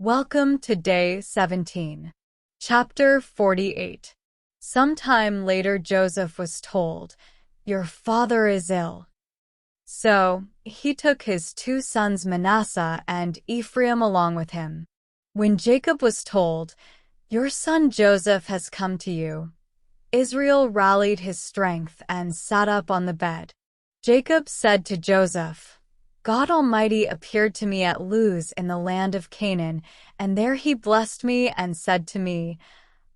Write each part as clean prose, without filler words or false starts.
Welcome to Day 17. Chapter 48. Sometime later Joseph was told, "Your father is ill." So, he took his 2 sons Manasseh and Ephraim along with him. When Jacob was told, "Your son Joseph has come to you," Israel rallied his strength and sat up on the bed. Jacob said to Joseph, "God Almighty appeared to me at Luz in the land of Canaan, and there he blessed me and said to me,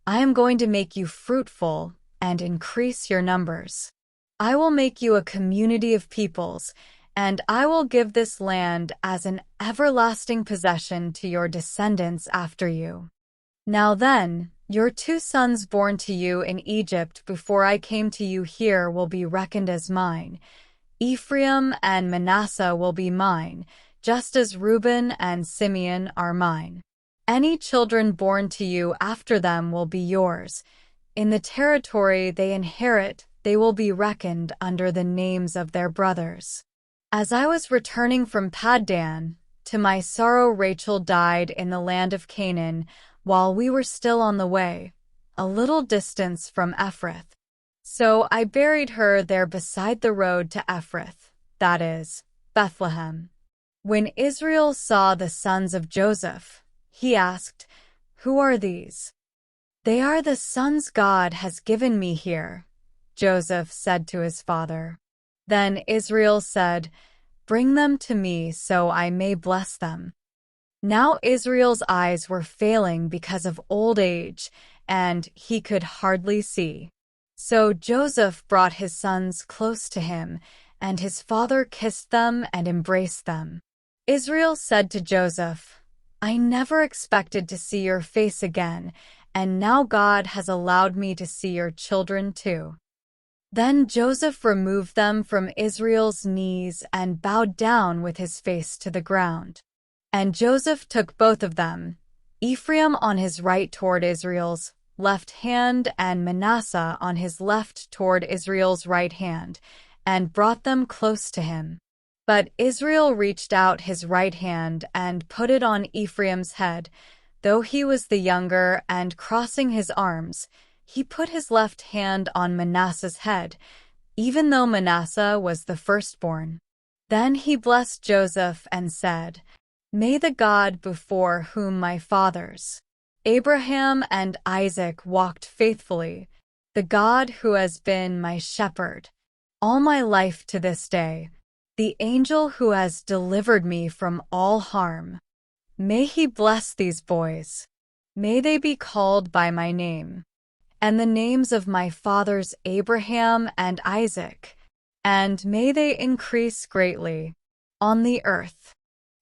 'I am going to make you fruitful and increase your numbers. I will make you a community of peoples, and I will give this land as an everlasting possession to your descendants after you.' Now then, your 2 sons born to you in Egypt before I came to you here will be reckoned as mine. Ephraim and Manasseh will be mine, just as Reuben and Simeon are mine. Any children born to you after them will be yours. In the territory they inherit, they will be reckoned under the names of their brothers. As I was returning from Paddan, to my sorrow Rachel died in the land of Canaan while we were still on the way, a little distance from Ephrath. So I buried her there beside the road to Ephrath, that is, Bethlehem. When Israel saw the sons of Joseph, he asked, 'Who are these?' 'They are the sons God has given me here,' Joseph said to his father. Then Israel said, 'Bring them to me so I may bless them.' Now Israel's eyes were failing because of old age, and he could hardly see. So Joseph brought his sons close to him, and his father kissed them and embraced them. Israel said to Joseph, 'I never expected to see your face again, and now God has allowed me to see your children too.' Then Joseph removed them from Israel's knees and bowed down with his face to the ground. And Joseph took both of them, Ephraim on his right toward Israel's left hand and Manasseh on his left toward Israel's right hand, and brought them close to him. But Israel reached out his right hand and put it on Ephraim's head, though he was the younger, and crossing his arms, he put his left hand on Manasseh's head, even though Manasseh was the firstborn. Then he blessed Joseph and said, 'May the God before whom my fathers, Abraham and Isaac, walked faithfully, the God who has been my shepherd all my life to this day, the angel who has delivered me from all harm, may he bless these boys. May they be called by my name, and the names of my fathers Abraham and Isaac, and may they increase greatly on the earth.'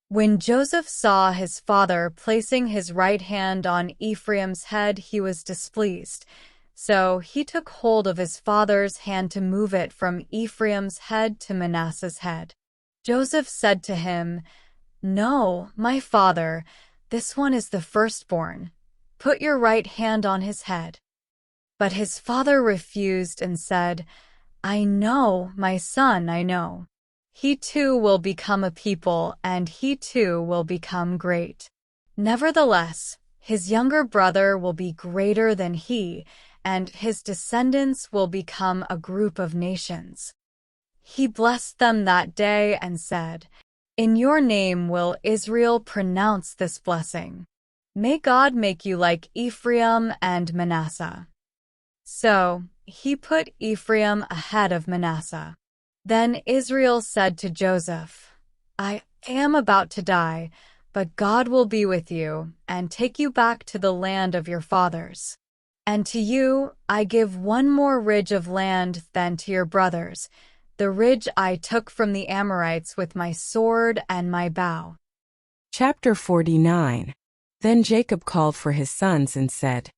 When Joseph saw his father placing his right hand on Ephraim's head, he was displeased. So he took hold of his father's hand to move it from Ephraim's head to Manasseh's head. Joseph said to him, 'No, my father, this one is the firstborn. Put your right hand on his head.' But his father refused and said, 'I know, my son, I know. He too will become a people, and he too will become great. Nevertheless, his younger brother will be greater than he, and his descendants will become a group of nations.' He blessed them that day and said, 'In your name will Israel pronounce this blessing. May God make you like Ephraim and Manasseh.' So he put Ephraim ahead of Manasseh. Then Israel said to Joseph, 'I am about to die, but God will be with you and take you back to the land of your fathers. And to you I give one more ridge of land than to your brothers, the ridge I took from the Amorites with my sword and my bow.'" Chapter 49. Then Jacob called for his sons and said,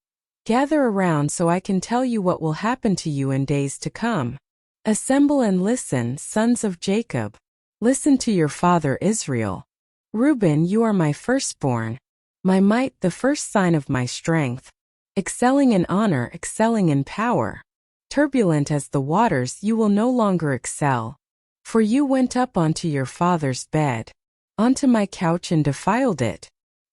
"Gather around so I can tell you what will happen to you in days to come. Assemble and listen, sons of Jacob. Listen to your father Israel. Reuben, you are my firstborn, my might, the first sign of my strength. Excelling in honor, excelling in power. Turbulent as the waters, you will no longer excel. For you went up onto your father's bed, onto my couch and defiled it.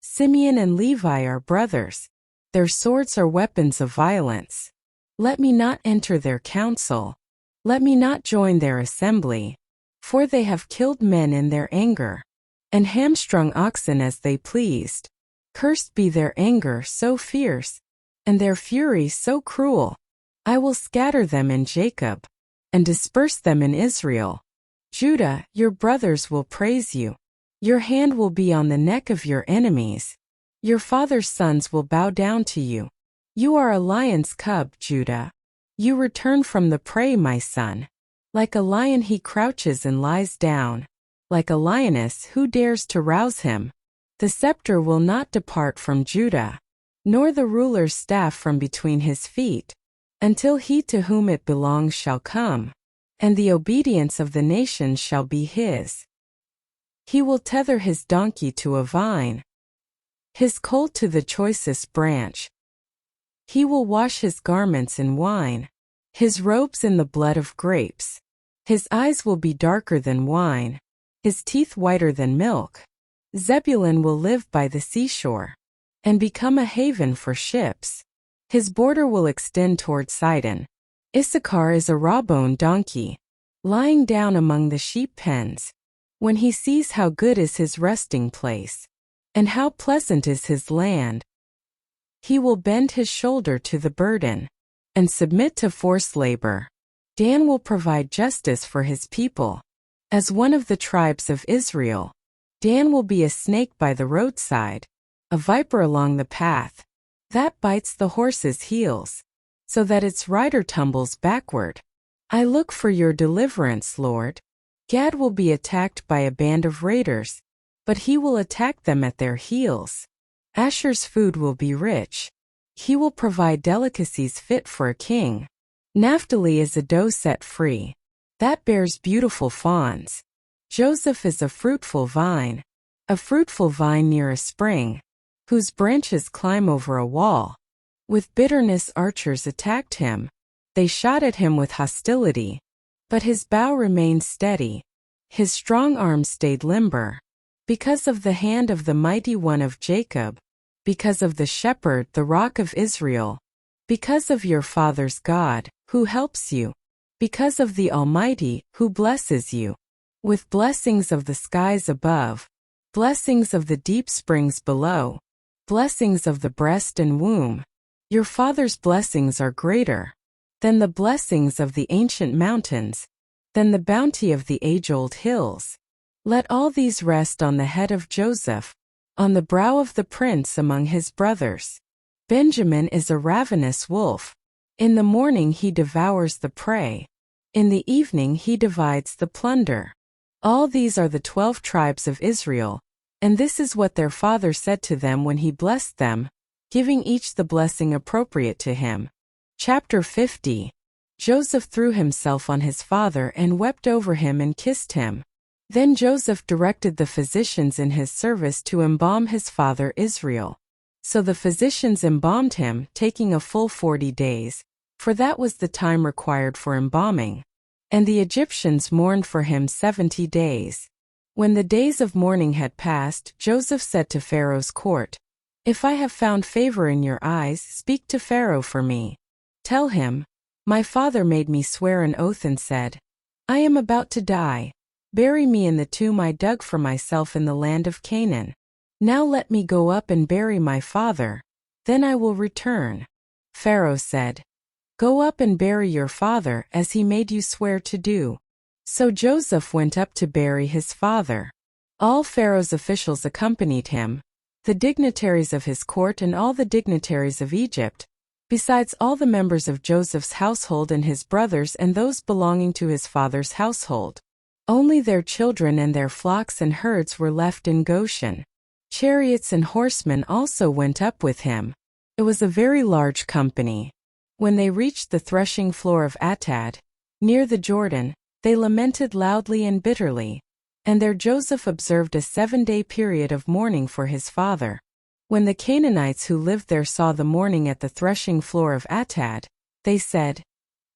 Simeon and Levi are brothers. Their swords are weapons of violence. Let me not enter their council. Let me not join their assembly. For they have killed men in their anger, and hamstrung oxen as they pleased. Cursed be their anger so fierce, and their fury so cruel. I will scatter them in Jacob, and disperse them in Israel. Judah, your brothers will praise you. Your hand will be on the neck of your enemies. Your father's sons will bow down to you. You are a lion's cub, Judah. You return from the prey, my son. Like a lion he crouches and lies down. Like a lioness who dares to rouse him. The scepter will not depart from Judah, nor the ruler's staff from between his feet, until he to whom it belongs shall come, and the obedience of the nations shall be his. He will tether his donkey to a vine, his colt to the choicest branch. He will wash his garments in wine, his robes in the blood of grapes. His eyes will be darker than wine, his teeth whiter than milk. Zebulun will live by the seashore, and become a haven for ships. His border will extend toward Sidon. Issachar is a raw-boned donkey, lying down among the sheep pens. When he sees how good is his resting place, and how pleasant is his land, he will bend his shoulder to the burden, and submit to forced labor. Dan will provide justice for his people. As one of the tribes of Israel, Dan will be a snake by the roadside, a viper along the path, that bites the horse's heels, so that its rider tumbles backward. I look for your deliverance, Lord. Gad will be attacked by a band of raiders, but he will attack them at their heels. Asher's food will be rich. He will provide delicacies fit for a king. Naphtali is a doe set free, that bears beautiful fawns. Joseph is a fruitful vine near a spring, whose branches climb over a wall. With bitterness archers attacked him. They shot at him with hostility. But his bow remained steady. His strong arm stayed limber. Because of the hand of the mighty one of Jacob, because of the shepherd, the rock of Israel, because of your father's God, who helps you, because of the Almighty, who blesses you, with blessings of the skies above, blessings of the deep springs below, blessings of the breast and womb. Your father's blessings are greater than the blessings of the ancient mountains, than the bounty of the age-old hills. Let all these rest on the head of Joseph, on the brow of the prince among his brothers. Benjamin is a ravenous wolf. In the morning he devours the prey. In the evening he divides the plunder. All these are the 12 tribes of Israel, and this is what their father said to them when he blessed them, giving each the blessing appropriate to him. Chapter 50. Joseph threw himself on his father and wept over him and kissed him. Then Joseph directed the physicians in his service to embalm his father Israel. So the physicians embalmed him, taking a full 40 days, for that was the time required for embalming. And the Egyptians mourned for him 70 days. When the days of mourning had passed, Joseph said to Pharaoh's court, "If I have found favor in your eyes, speak to Pharaoh for me. Tell him, my father made me swear an oath and said, I am about to die. Bury me in the tomb I dug for myself in the land of Canaan. Now let me go up and bury my father, then I will return." Pharaoh said, "Go up and bury your father as he made you swear to do." So Joseph went up to bury his father. All Pharaoh's officials accompanied him, the dignitaries of his court and all the dignitaries of Egypt, besides all the members of Joseph's household and his brothers and those belonging to his father's household. Only their children and their flocks and herds were left in Goshen. Chariots and horsemen also went up with him. It was a very large company. When they reached the threshing floor of Atad, near the Jordan, they lamented loudly and bitterly. And there Joseph observed a 7-day period of mourning for his father. When the Canaanites who lived there saw the mourning at the threshing floor of Atad, they said,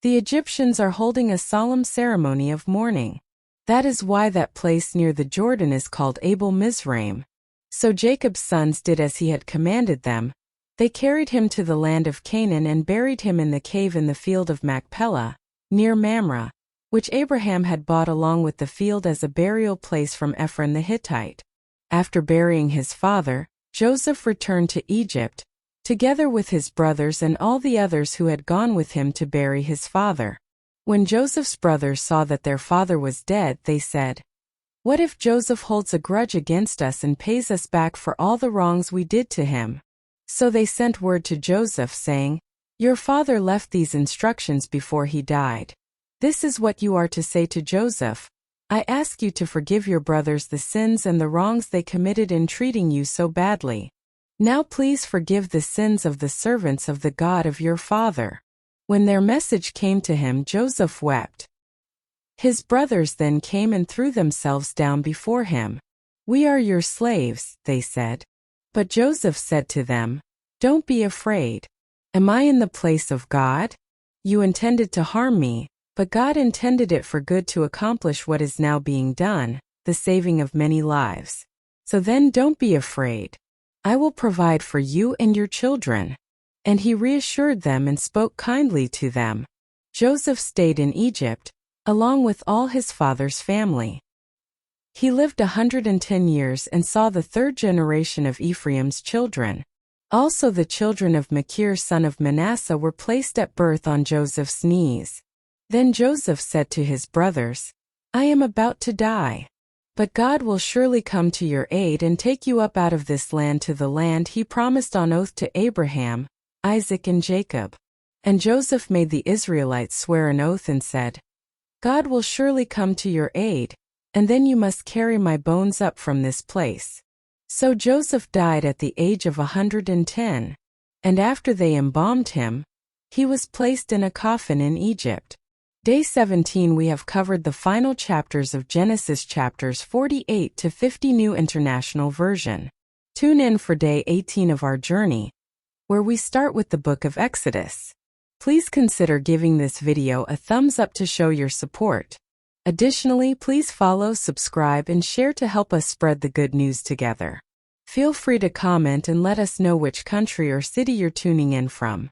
"The Egyptians are holding a solemn ceremony of mourning." That is why that place near the Jordan is called Abel Mizraim. So Jacob's sons did as he had commanded them. They carried him to the land of Canaan and buried him in the cave in the field of Machpelah, near Mamre, which Abraham had bought along with the field as a burial place from Ephron the Hittite. After burying his father, Joseph returned to Egypt, together with his brothers and all the others who had gone with him to bury his father. When Joseph's brothers saw that their father was dead, they said, "What if Joseph holds a grudge against us and pays us back for all the wrongs we did to him?" So they sent word to Joseph saying, "Your father left these instructions before he died. This is what you are to say to Joseph: I ask you to forgive your brothers the sins and the wrongs they committed in treating you so badly. Now please forgive the sins of the servants of the God of your father." When their message came to him, Joseph wept. His brothers then came and threw themselves down before him. "We are your slaves," they said. But Joseph said to them, "Don't be afraid. Am I in the place of God? You intended to harm me, but God intended it for good to accomplish what is now being done, the saving of many lives. So then don't be afraid. I will provide for you and your children." And he reassured them and spoke kindly to them. Joseph stayed in Egypt, along with all his father's family. He lived 110 years and saw the third generation of Ephraim's children. Also the children of Machir son of Manasseh were placed at birth on Joseph's knees. Then Joseph said to his brothers, "I am about to die. But God will surely come to your aid and take you up out of this land to the land he promised on oath to Abraham, Isaac and Jacob." And Joseph made the Israelites swear an oath and said, "God will surely come to your aid, and then you must carry my bones up from this place." So Joseph died at the age of 110, and after they embalmed him, he was placed in a coffin in Egypt. Day 17 we have covered the final chapters of Genesis chapters 48 to 50 New International Version. Tune in for day 18 of our journey, where we start with the book of Exodus. Please consider giving this video a thumbs up to show your support. Additionally, please follow, subscribe, and share to help us spread the good news together. Feel free to comment and let us know which country or city you're tuning in from.